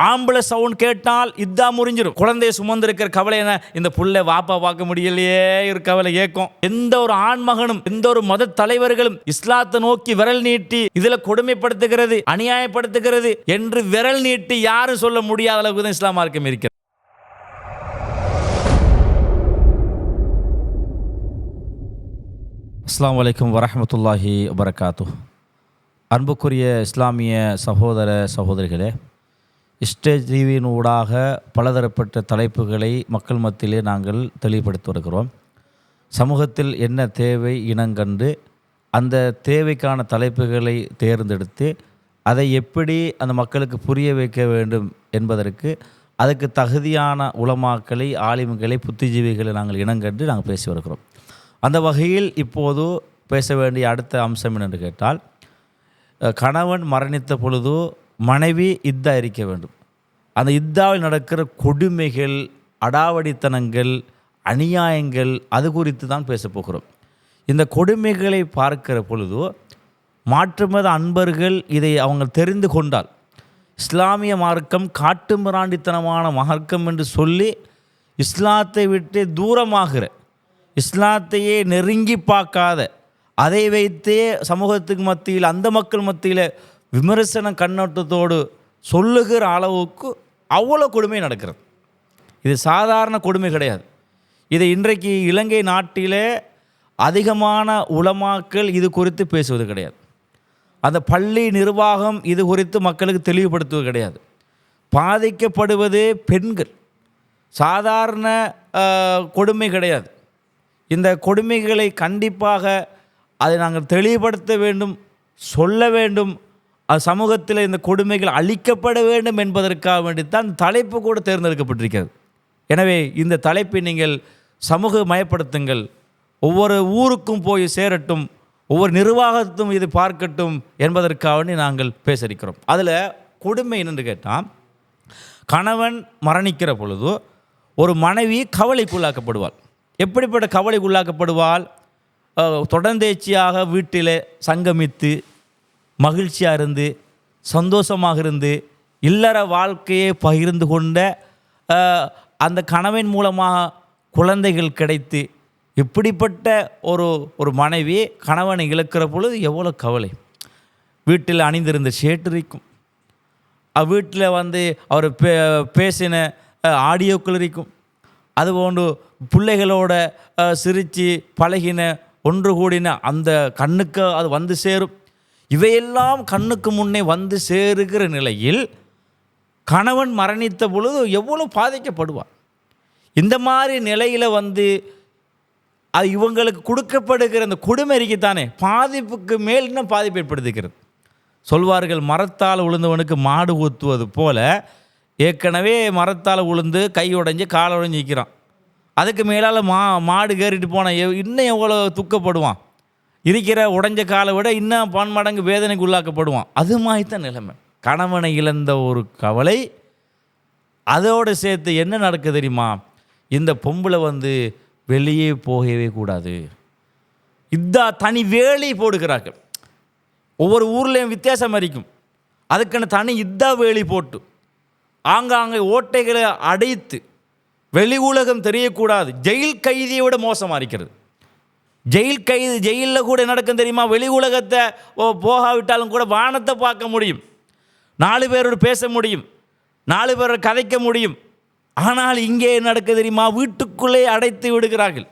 ஆம்பளை சவுண்ட் கேட்டால் இதான் முறிஞ்சிடும். குழந்தைய சுமந்திருக்கிற கவலை என்ன, இந்த புள்ளை வாப்பா பார்க்க முடியலையே ஒரு கவலை ஏக்கும். எந்த ஒரு ஆண்மகனும் எந்த ஒரு மத தலைவர்களும் இஸ்லாத்தை நோக்கி விரல் நீட்டி இதுல கொடுமைப்படுத்துகிறது, அநியாயப்படுத்துகிறது என்று விரல் நீட்டி யாரும் சொல்ல முடியாத அளவுக்கு தான் இஸ்லாம் மார்க்கம் இருக்கிறது. அஸ்ஸலாமு அலைக்கும் வரஹ்மத்துல்லாஹி வபரகாத்துஹ். அன்புக்குரிய இஸ்லாமிய சகோதர சகோதரிகளே, ஸ்டேஜ் டிவியின் ஊடாக பலதரப்பட்ட தலைப்புகளை மக்கள் மத்தியிலே நாங்கள் தெளிவுபடுத்தி வருகிறோம். சமூகத்தில் என்ன தேவை இனங்கண்டு அந்த தேவைக்கான தலைப்புகளை தேர்ந்தெடுத்து அதை எப்படி அந்த மக்களுக்கு புரிய வைக்க வேண்டும் என்பதற்கு அதுக்கு தகுதியான உலமாக்களை, ஆலிம்களை, புத்திஜீவிகளை நாங்கள் இனங்கண்டு நாங்கள் பேசி வருகிறோம். அந்த வகையில் இப்போது பேச வேண்டிய அடுத்த அம்சம் என்னென்று கேட்டால், கணவன் மரணித்த பொழுது மனைவி இத்தா இருக்க வேண்டும். அந்த இத்தாவில் நடக்கிற கொடுமைகள், அடாவடித்தனங்கள், அநியாயங்கள் அது குறித்து தான் பேசப் போகிறோம். இந்த கொடுமைகளை பார்க்கிற பொழுது மாற்று மத அன்பர்கள் இதை அவங்க தெரிந்து கொண்டால், இஸ்லாமிய மார்க்கம் காட்டு மிராண்டித்தனமான மார்க்கம் என்று சொல்லி இஸ்லாத்தை விட்டு தூரமாகிற, இஸ்லாத்தையே நெருங்கி பார்க்காத, அதை வைத்தே சமூகத்துக்கு மத்தியில் அந்த மக்கள் மத்தியில் விமர்சன கண்ணோட்டத்தோடு சொல்லுகிற அளவுக்கு அவ்வளோ கொடுமை நடக்கிறது. இது சாதாரண கொடுமை கிடையாது. இது இன்றைக்கு இலங்கை நாட்டிலே அதிகமான உலமாக்கள் இது குறித்து பேசுவது கிடையாது. அந்த பள்ளி நிர்வாகம் இது குறித்து மக்களுக்கு தெளிவுபடுத்துவது கிடையாது. பாதிக்கப்படுவது பெண்கள். சாதாரண கொடுமை கிடையாது. இந்த கொடுமைகளை கண்டிப்பாக அதை நாங்கள் தெளிவுபடுத்த வேண்டும், சொல்ல வேண்டும். அது சமூகத்தில் இந்த கொடுமைகள் அழிக்கப்பட வேண்டும் என்பதற்காக வேண்டித்தான் தலைப்பு கூட தேர்ந்தெடுக்கப்பட்டிருக்கிறது. எனவே இந்த தலைப்பை நீங்கள் சமூக மயப்படுத்துங்கள், ஒவ்வொரு ஊருக்கும் போய் சேரட்டும், ஒவ்வொரு நிர்வாகத்தும் இது பார்க்கட்டும் என்பதற்காக வேண்டி நாங்கள் பேச இருக்கிறோம். அதில் கொடுமை என்னென்று கேட்டால், கணவன் மரணிக்கிற பொழுது ஒரு மனைவி கவலைக்குள்ளாக்கப்படுவாள். எப்படிப்பட்ட கவலைக்குள்ளாக்கப்படுவாள்? தொடர்ந்தேச்சியாக வீட்டில் சங்கமித்து மகிழ்ச்சியாக இருந்து சந்தோஷமாக இருந்து இல்லற வாழ்க்கையை பகிர்ந்து கொண்ட அந்த கணவன் மூலமாக குழந்தைகள் கிடைத்து, இப்படிப்பட்ட ஒரு மனைவி கணவனை இழக்கிற பொழுது எவ்வளோ கவலை. வீட்டில் அணிந்திருந்த ஷேட் இருக்கும், வீட்டில் அவர் பேசின ஆடியோக்கள் இருக்கும், அதுபோன்று பிள்ளைகளோட சிரித்து பழகின ஒன்று கூடின அந்த கண்ணுக்கு அது வந்து சேரும். இவையெல்லாம் கண்ணுக்கு முன்னே வந்து சேருகிற நிலையில் கணவன் மரணித்த பொழுது எவ்வளோ பாதிக்கப்படுவார். இந்த மாதிரி நிலையில் அது இவங்களுக்கு கொடுக்கப்படுகிற அந்த கொடுமை இருக்குத்தானே பாதிப்புக்கு மேல் இன்னும் பாதிப்பு ஏற்படுத்துகிறது. சொல்வார்கள், மரத்தால் உளுந்தவனுக்கு மாடு ஊற்றுவது போல ஏற்கனவே மரத்தால் உளுந்து கை உடைஞ்சி கால் உடைஞ்சி நிற்கிறான். அதுக்கு மேலால் மாடு கேறிட்டு போன இன்னும் எவ்வளோ துக்கப்படுவான். இருக்கிற உடைஞ்ச காலை விட இன்னும் பன்மடங்கு வேதனைக்கு உள்ளாக்கப்படுவான். அது மாதிரி தான் நிலைமை. கணவனை இழந்த ஒரு கவலை. அதோடு சேர்த்து என்ன நடக்குது தெரியுமா? இந்த பொம்பளை வெளியே போகவே கூடாது, இதா தனி வேலி போடுகிறார்கள். ஒவ்வொரு ஊர்லேயும் வித்தியாசம் இருக்கும். அதுக்குன்னு தனி இதா வேலி போட்டு ஆங்காங்கே ஓட்டைகளை அடைத்து வெளி உலகம் தெரியக்கூடாது. ஜெயில் கைதியை விட மோசமாக இருக்கிறது. ஜெயிலில் கூட நடக்கும் தெரியுமா? வெளி உலகத்தை போகாவிட்டாலும் கூட வானத்தை பார்க்க முடியும், 4 பேரோடு பேச முடியும், 4 பேரோடு கதைக்க முடியும். ஆனால் இங்கே நடக்க தெரியுமா? வீட்டுக்குள்ளே அடைத்து விடுகிறார்கள்.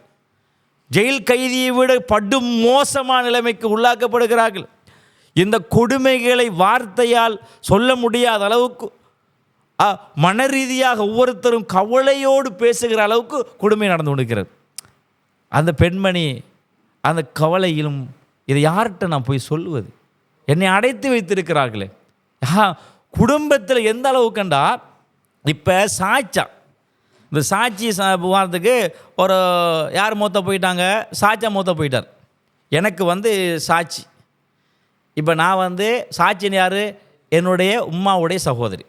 ஜெயில் கைதியை விட படும் மோசமான நிலைமைக்கு உள்ளாக்கப்படுகிறார்கள். இந்த கொடுமைகளை வார்த்தையால் சொல்ல முடியாத அளவுக்கு மன ரீதியாக ஒவ்வொருத்தரும் கவலையோடு பேசுகிற அளவுக்கு கொடுமை நடந்து கொண்டிருக்கிறது. அந்த பெண்மணி அந்த கவலையிலும் இதை யார்கிட்ட நான் போய் சொல்லுவது? என்னை அடைத்து வைத்திருக்கிறார்களே. குடும்பத்தில் எந்த அளவுக்குண்டா, இப்போ இந்த சாட்சி போகிறதுக்கு ஒரு யார் மூத்த போயிட்டாங்க, சாட்சியாக மூத்த போயிட்டார். எனக்கு சாட்சி. இப்போ நான் சாட்சின்னு யார்? என்னுடைய உம்மாவுடைய சகோதரி.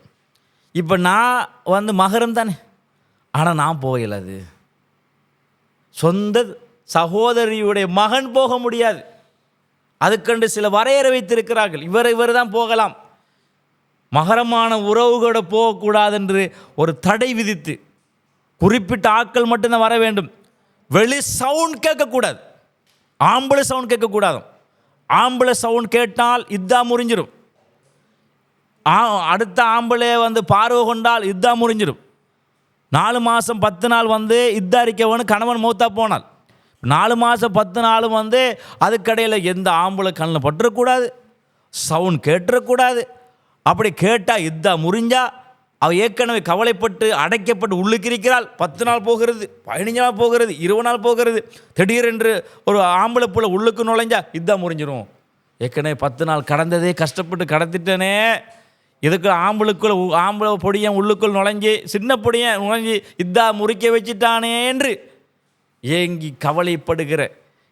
இப்போ நான் மகரம் தானே, ஆனால் நான் போகல. அது சொந்த சகோதரியுடைய மகன் போக முடியாது. அதுக்கண்டு சில வரையறை வைத்திருக்கிறார்கள். இவர் தான் போகலாம். மகரமான உறவுகளோட போகக்கூடாது என்று ஒரு தடை விதித்து குறிப்பிட்ட ஆட்கள் மட்டும்தான் வர வேண்டும். வெளி சவுண்ட் கேட்கக்கூடாது, ஆம்பளை சவுண்ட் கேட்கக்கூடாது. ஆம்பளை சவுண்ட் கேட்டால் இத்தா முறிஞ்சிடும். அடுத்த ஆம்பளை வந்து பார்வை கொண்டால் இத்தா முறிஞ்சிடும். 4 மாதம் 10 நாள் வந்து இத்தா இருக்கவனு கணவன் மூத்தா போனால் 4 மாதம் 10 நாளும் வந்து அதுக்கடையில் எந்த ஆம்பளை கண்ணில் பற்றக்கூடாது, சவுண்ட் கேட்டுறக்கூடாது. அப்படி கேட்டால் இத்தா முறிஞ்சா அவள் ஏற்கனவே கவலைப்பட்டு அடைக்கப்பட்டு உள்ளுக்கு இருக்கிறாள். 10 நாள் போகிறது, 15 நாள் போகிறது, 20 நாள் போகிறது. திடீரென்று ஒரு ஆம்பளை புள்ள உள்ளுக்கு நுழைஞ்சா இத்தா முறிஞ்சிடும். ஏற்கனவே 10 நாள் கடந்ததே கஷ்டப்பட்டு கடத்திட்டனே, இதுக்கு ஆம்பளை பொடியன் உள்ளுக்குள் நுழைஞ்சி சின்ன பொடியன் நுழைஞ்சி இத்தா முறிக்க வச்சுட்டானே என்று ஏங்கி கவலைப்படுகிற,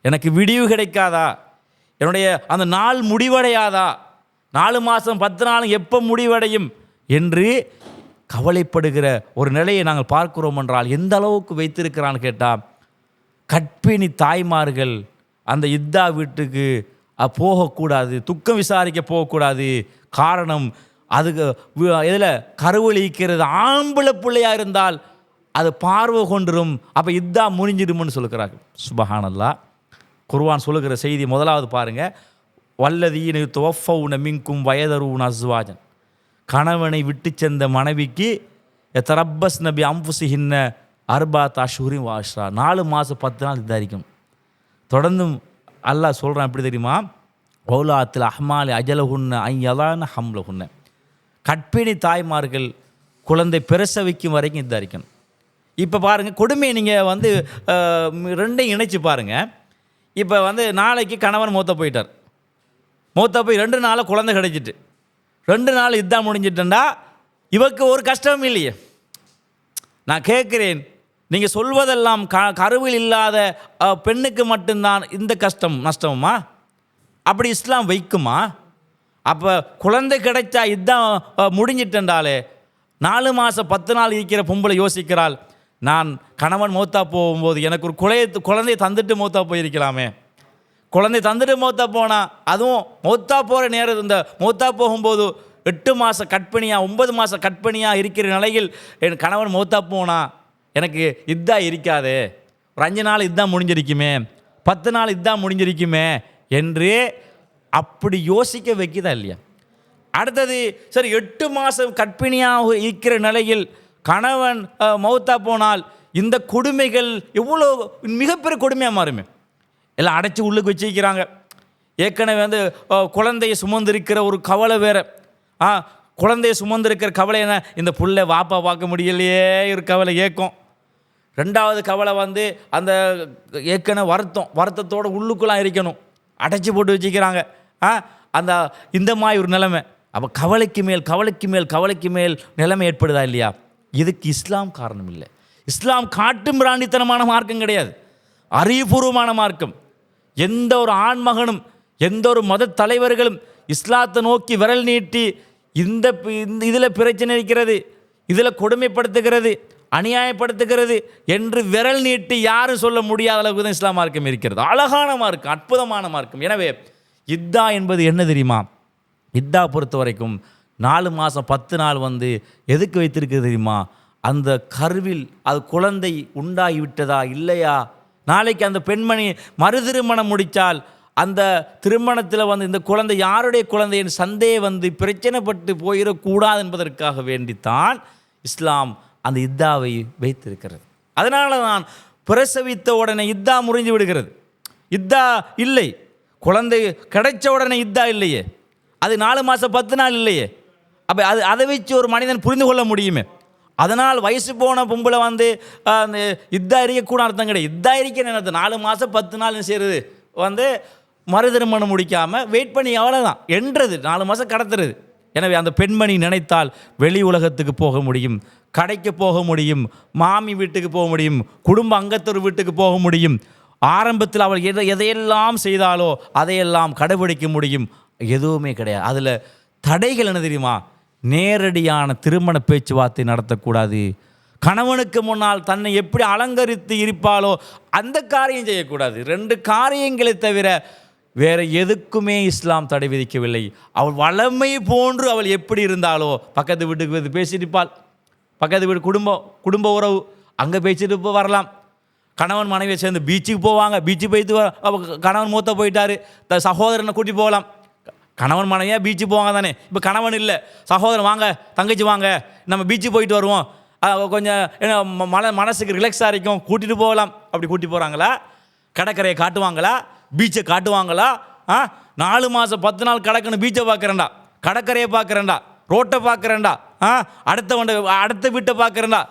எனக்கு விடிவு கிடைக்காதா, என்னுடைய அந்த நாள் முடிவடையாதா, 4 மாதம் 10 நாள் எப்போ முடிவடையும் என்று கவலைப்படுகிற ஒரு நிலையை நாங்கள் பார்க்கிறோம் என்றால் எந்த அளவுக்கு வைத்திருக்கிறான்னு கேட்டால், கர்ப்பிணி தாய்மார்கள் அந்த இத்தா வீட்டுக்கு போகக்கூடாது, துக்கம் விசாரிக்க போகக்கூடாது. காரணம், அதுக்கு இதில் கருவழிக்கிறது ஆம்பளை பிள்ளையாக இருந்தால் அது பார்வை கொண்டுரும், அப்போ இத்தா முறிஞ்சிடும்னு சொல்லுகிறார்கள். சுபஹானல்லாஹ். குர்ஆன் சொல்லுகிற செய்தி முதலாவது பாருங்கள். வல்லதீன துவஃபவுன மின்கும் வயதரூன அஸ்வாஜன், கணவனை விட்டு சென்ற மனைவிக்கு எத்தரப்பஸ் நபி அம்புசிஹின்ன அர்பாத் அஷ்ஹுரின் வாஷ்ரா, 4 மாதம் 10 நாள் இதாரிக்கும். தொடர்ந்தும் அல்லாஹ் சொல்கிறான், எப்படி தெரியுமா, ஓலாத்தில் அஹ்மாலி அஜலஹுன்ன ஐயலான ஹம்லஹுன்ன, கற்பிணி தாய்மார்கள் குழந்தை பிரசவிக்கும் வரைக்கும் இதாரிக்கணும். இப்போ பாருங்கள், கொடுமையை நீங்கள் வந்து ரெண்டையும் இணைச்சி பாருங்கள். இப்போ வந்து நாளைக்கு கணவன் மூத்த போயிட்டார், மூத்த போய் 2 நாளில் குழந்தை கிடைச்சிட்டு 2 நாள் இதான் முடிஞ்சிட்டா இவருக்கு ஒரு கஷ்டமும் இல்லையே. நான் கேட்குறேன், நீங்கள் சொல்வதெல்லாம் கருவில் இல்லாத பெண்ணுக்கு மட்டும்தான் இந்த கஷ்டம் நஷ்டமா? அப்படி இஸ்லாம் வைக்குமா? அப்போ குழந்தை கிடைச்சா இதான் முடிஞ்சிட்டாலே 4 மாதம் 10 நாள் இருக்கிற பொம்பளை யோசிக்கிறாள், நான் கணவன் மூத்தா போகும்போது எனக்கு ஒரு குழந்தையை தந்துட்டு மூத்தா போயிருக்கலாமே. குழந்தை தந்துட்டு மூத்தா போனால், அதுவும் மூத்தா போகிற நேரம், இந்த மூத்தா போகும்போது 8 மாதம் கற்பிணியாக 9 மாதம் கற்பிணியாக இருக்கிற நிலையில் என் கணவன் மூத்தா போனால் எனக்கு இதான் இருக்காது, ஒரு 5 நாள் இதான் முடிஞ்சிருக்குமே, 10 நாள் இதான் முடிஞ்சிருக்குமே என்று அப்படி யோசிக்க வைக்குதா இல்லையா? அடுத்தது, சரி 8 மாதம் கற்பிணியாக இருக்கிற நிலையில் கணவன் மௌத்தா போனால் இந்த கொடுமைகள் எவ்வளோ மிகப்பெரிய கொடுமையாக மாறுமே. எல்லாம் அடைச்சி உள்ளுக்கு வச்சுக்கிறாங்க. ஏற்கனவே வந்து குழந்தையை சுமந்திருக்கிற ஒரு கவலை வேறு. குழந்தையை சுமந்திருக்கிற கவலை என்ன, இந்த புள்ளை வாப்பா பார்க்க முடியலையே ஒரு கவலை ஏக்கம். 2வது கவலை வந்து அந்த ஏற்கனவே வருத்தத்தோடு உள்ளுக்குலாம் இருக்கணும், அடைச்சி போட்டு வச்சுக்கிறாங்க. அந்த இந்த மாதிரி ஒரு நிலைமை. அப்போ கவலைக்கு மேல் நிலைமை ஏற்படுதா இல்லையா? இதுக்கு இஸ்லாம் காரணம் இல்லை. இஸ்லாம் காட்டும் பிராண்டித்தனமான மார்க்கம் கிடையாது, அறிவுபூர்வமான மார்க்கம். எந்த ஒரு ஆண்மகனும் எந்த ஒரு மத தலைவர்களும் இஸ்லாத்தை நோக்கி விரல் நீட்டி இந்த இதில் பிரச்சனை இருக்கிறது, இதில் கொடுமைப்படுத்துகிறது, அநியாயப்படுத்துகிறது என்று விரல் நீட்டி யாரும் சொல்ல முடியாத அளவுக்கு தான் இஸ்லாம் மார்க்கம் இருக்கிறது. அழகான மார்க்கம், அற்புதமான மார்க்கம். எனவே இத்தா என்பது என்ன தெரியுமா? இத்தா பொறுத்த வரைக்கும் 4 மாதம் 10 நாள் வந்து எதுக்கு வைத்திருக்கிறது தெரியுமா? அந்த கருவில் அது குழந்தை உண்டாகிவிட்டதா இல்லையா, நாளைக்கு அந்த பெண்மணி மறுதிருமணம் முடித்தால் அந்த திருமணத்தில் வந்து இந்த குழந்தை யாருடைய குழந்தையின் சந்தேகம் வந்து பிரச்சனைப்பட்டு போயிடக்கூடாது என்பதற்காக வேண்டித்தான் இஸ்லாம் அந்த இத்தாவை வைத்திருக்கிறது. அதனால தான் பிரசவித்த உடனே இத்தா முறிஞ்சு விடுகிறது. இத்தா இல்லை, குழந்தை கிடைச்ச உடனே இத்தா இல்லையே, அது 4 மாதம் 10 நாள் இல்லையே. அப்போ அதை வச்சு ஒரு மனிதன் புரிந்து கொள்ள முடியுமே. அதனால் வயசு போன பொம்பளை வந்து அந்த இத்தா இருக்கக்கூட அர்த்தம் கிடையாது. இத்தா இருக்க நேரத்தை 4 மாதம் 10 நாள் செய்கிறது வந்து மறுதிருமணம் முடிக்காமல் வெயிட் பண்ணி அவ்வளோதான் என்றது, 4 மாதம் கடத்துறது. எனவே அந்த பெண்மணி நினைத்தால் வெளி உலகத்துக்கு போக முடியும், கடைக்கு போக முடியும், மாமி வீட்டுக்கு போக முடியும், குடும்ப அங்கத்தொரு வீட்டுக்கு போக முடியும். ஆரம்பத்தில் அவள் எதையெல்லாம் செய்தாலோ அதையெல்லாம் கடைபிடிக்க முடியும். எதுவுமே கிடையாது. அதில் தடைகள் என்ன தெரியுமா? நேரடியான திருமண பேச்சுவார்த்தை நடத்தக்கூடாது, கணவனுக்கு முன்னால் தன்னை எப்படி அலங்கரித்து இருப்பாளோ அந்த காரியம் செய்யக்கூடாது. 2 காரியங்களை தவிர வேறு எதுக்குமே இஸ்லாம் தடை விதிக்கவில்லை. அவள் வளமை போன்று அவள் எப்படி இருந்தாலோ, பக்கத்து வீட்டுக்கு பேசியிருப்பாள், பக்கத்து வீடு குடும்ப உறவு அங்கே பேசிட்டு வரலாம். கணவன் மனைவியை சேர்ந்து பீச்சுக்கு போவாங்க, பீச்சு போயிட்டு கணவன் மூத்த போயிட்டார், சகோதரனை கூட்டி போகலாம். கணவன் மனைவியாக பீச்சு போவாங்க தானே. இப்போ கணவன் இல்லை, சகோதரன் வாங்க தங்கச்சி வாங்க நம்ம பீச்சு போயிட்டு வருவோம், கொஞ்சம் மனசுக்கு ரிலாக்ஸாக இருக்கும், கூட்டிகிட்டு போகலாம். அப்படி கூட்டி போகிறாங்களா? கடற்கரையை காட்டுவாங்களா? பீச்சை காட்டுவாங்களா? 4 மாதம் 10 நாள் கடக்கணும், பீச்சை பார்க்குறேன்டா, கடற்கரையை பார்க்குறேன்டா, ரோட்டை பார்க்குறேன்டா, அடுத்த வீட்டை பார்க்குறேன்டா,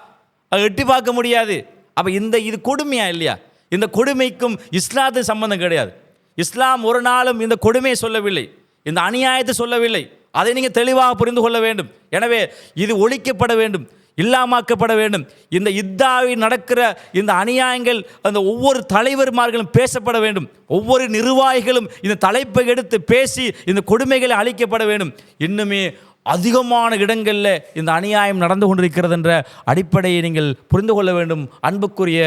எட்டி பார்க்க முடியாது. அப்போ இது கொடுமையா இல்லையா? இந்த கொடுமைக்கும் இஸ்லாத்துக்கு சம்பந்தம் கிடையாது. இஸ்லாம் ஒரு நாளும் இந்த கொடுமையை சொல்லவில்லை, இந்த அநியாயத்தை சொல்லவில்லை. அதை நீங்கள் தெளிவாக புரிந்து கொள்ள வேண்டும். எனவே இது ஒழிக்கப்பட வேண்டும், இல்லாமாக்கப்பட வேண்டும். இந்த இத்தாவில் நடக்கிற இந்த அநியாயங்கள் அந்த ஒவ்வொரு தலைவர்மார்களும் பேசப்பட வேண்டும். ஒவ்வொரு நிர்வாகிகளும் இந்த தலைப்பை எடுத்து பேசி இந்த கொடுமைகளை அழிக்கப்பட வேண்டும். இன்னுமே அதிகமான இடங்களில் இந்த அநியாயம் நடந்து கொண்டிருக்கிறது என்ற அடிப்படையை நீங்கள் புரிந்து கொள்ள வேண்டும் அன்புக்குரிய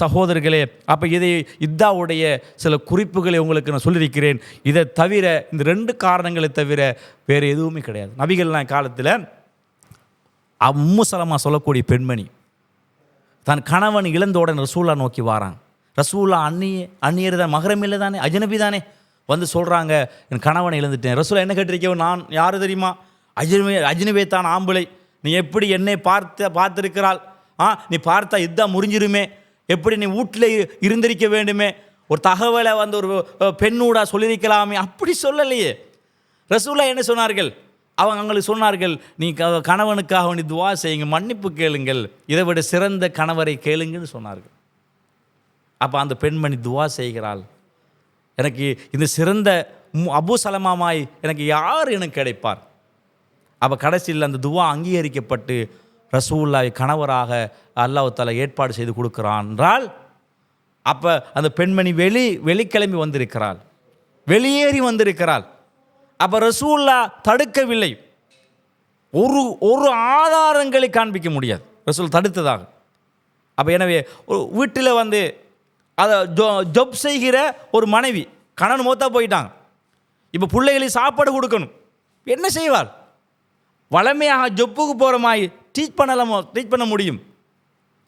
சகோதரர்களே. அப்போ இத்தாவுடைய சில குறிப்புகளை உங்களுக்கு நான் சொல்லியிருக்கிறேன். இதை தவிர இந்த 2 காரணங்களை தவிர வேறு எதுவுமே கிடையாது. நபிகள் காலத்தில் உம்மு சலமா சொல்லக்கூடிய பெண்மணி தன் கணவன் இழந்தோடன் ரசூலா நோக்கி வாராங்க. ரசூலா அந்நியர் தான், மகரம் இல்லை தானே, அஜ்னபி தானே. வந்து சொல்கிறாங்க, என் கணவனை இழந்துட்டேன். ரசூலா என்ன கேட்டிருக்கேன், நான் யார் தெரியுமா? அஜ்னபி தான், ஆம்பளை. நீ எப்படி என்னை பார்த்திருக்கிறாள்? நீ பார்த்தா இதுதான் முறிஞ்சிருமே, எப்படி நீ வீட்டில் இருந்திருக்க வேண்டுமே, ஒரு தகவலை வந்து ஒரு பெண்ணூடா சொல்லியிருக்கலாமே. அப்படி சொல்லலையே. ரசூலா என்ன சொன்னார்கள்? அவங்க அவங்களுக்கு சொன்னார்கள், நீ கணவனுக்காக நீ துவா செய்யுங்க, மன்னிப்பு கேளுங்கள், இதை விட சிறந்த கணவரை கேளுங்கன்னு சொன்னார்கள். அப்போ அந்த பெண்மணி துவா செய்கிறாள், எனக்கு இந்த சிறந்த அபு சலமாமாய் எனக்கு யார் எனக்கு கிடைப்பார்? அப்போ கடைசியில் அந்த துவா அங்கீகரிக்கப்பட்டு ரசூலுல்லாஹ் கணவராக அல்லாஹ் தஆலா ஏற்பாடு செய்து கொடுக்கிறான் என்றால், அப்போ அந்த பெண்மணி வெளிக்கிளம்பி வந்திருக்கிறாள், வெளியேறி வந்திருக்கிறாள். அப்போ ரசூலுல்லாஹ் தடுக்கவில்லை. ஒரு ஆதாரங்களை காண்பிக்க முடியாது ரசூல் தடுத்ததாக. அப்போ எனவே வீட்டில் வந்து அதை ஜொப் செய்கிற ஒரு மனைவி, கணவன் மூத்தா போயிட்டாங்க, இப்போ பிள்ளைகளுக்கு சாப்பாடு கொடுக்கணும், என்ன செய்வாள்? வளமையாக ஜொப்புக்கு போகிற மாதிரி டீச் பண்ண முடியும்,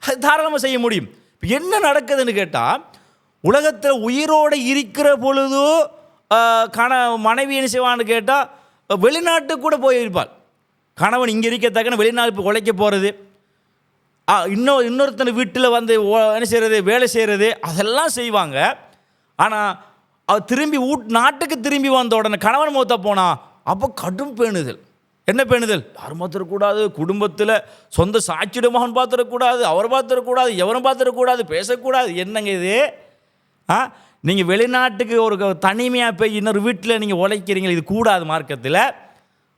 அது தாராளமாக செய்ய முடியும். இப்போ என்ன நடக்குதுன்னு கேட்டால், உலகத்தில் உயிரோடு இருக்கிற பொழுது மனைவி என்ன செய்வான்னு கேட்டால் வெளிநாட்டுக்கு கூட போயிருப்பாள். கணவன் இங்கே இருக்கத்தக்கன வெளிநாட்டு உழைக்க போகிறது, இன்னொருத்தனை வீட்டில் வந்து என்ன செய்கிறது, வேலை செய்கிறது, அதெல்லாம் செய்வாங்க. ஆனால் அவள் திரும்பி நாட்டுக்கு திரும்பி வந்த உடனே கணவன் மூத்தா போனால் அப்போ கடும் பேணுதல். என்ன பேணுதல்? யாரும் பார்த்துடக்கூடாது, குடும்பத்தில் சொந்த சாட்சியுடைய மகன் பார்த்துடக்கூடாது, அவர் பார்த்துடக்கூடாது, எவரும் பார்த்துடக்கூடாது, பேசக்கூடாது. என்னங்க இது? நீங்கள் வெளிநாட்டுக்கு ஒரு தனிமையாக போய் இன்னொரு வீட்டில் நீங்கள் உழைக்கிறீங்க, இது கூடாது மார்க்கத்தில்.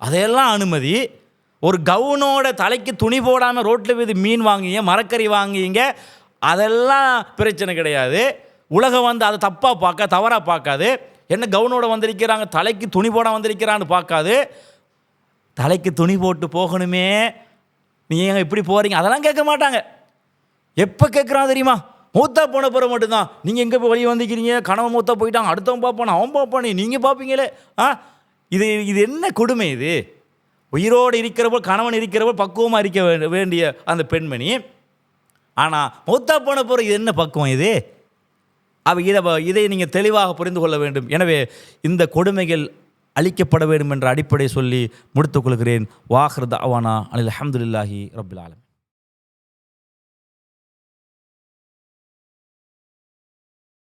அதையெல்லாம் அனுமதி. ஒரு கவுனோட தலைக்கு துணி போடாமல் ரோட்டில் போய் மீன் வாங்குவீங்க, மரக்கறி வாங்குவீங்க, அதெல்லாம் பிரச்சனை கிடையாது. உலகம் வந்து அதை தவறாக பார்க்காது. என்ன கவுனோட வந்திருக்கிறாங்க, தலைக்கு துணி போட வந்திருக்கிறான்னு பார்க்காது. தலைக்கு துணி போட்டு போகணுமே, நீங்கள் இப்படி போகிறீங்க, அதெல்லாம் கேட்க மாட்டாங்க. எப்போ கேட்குறான் தெரியுமா? மூத்தா போன பிறகு மட்டும்தான். நீங்கள் எங்கே போய் வெளியே வந்துக்கிறீங்க, கணவன் மூத்தா போயிட்டாங்க, அடுத்தவன் பார்ப்பானே, அவன் பார்ப்பானே, நீங்கள் பார்ப்பீங்களே. இது என்ன கொடுமை இது? உயிரோடு இருக்கிறவள், கணவன் இருக்கிறவள் பக்குவமாக இருக்க வேண்டிய அந்த பெண்மணி, ஆனால் மூத்தா போன பிறகு இது என்ன பக்குவம் இது? இதை நீங்கள் தெளிவாக புரிந்து கொள்ள வேண்டும். எனவே இந்த கொடுமைகள் அழிக்கப்பட வேண்டும் என்ற அடிப்படை சொல்லி முடித்துக் கொள்கிறேன். வாஹிர் தஅவானா அனில் ஹம்துலில்லாஹி ரப்பில் ஆலமீன்.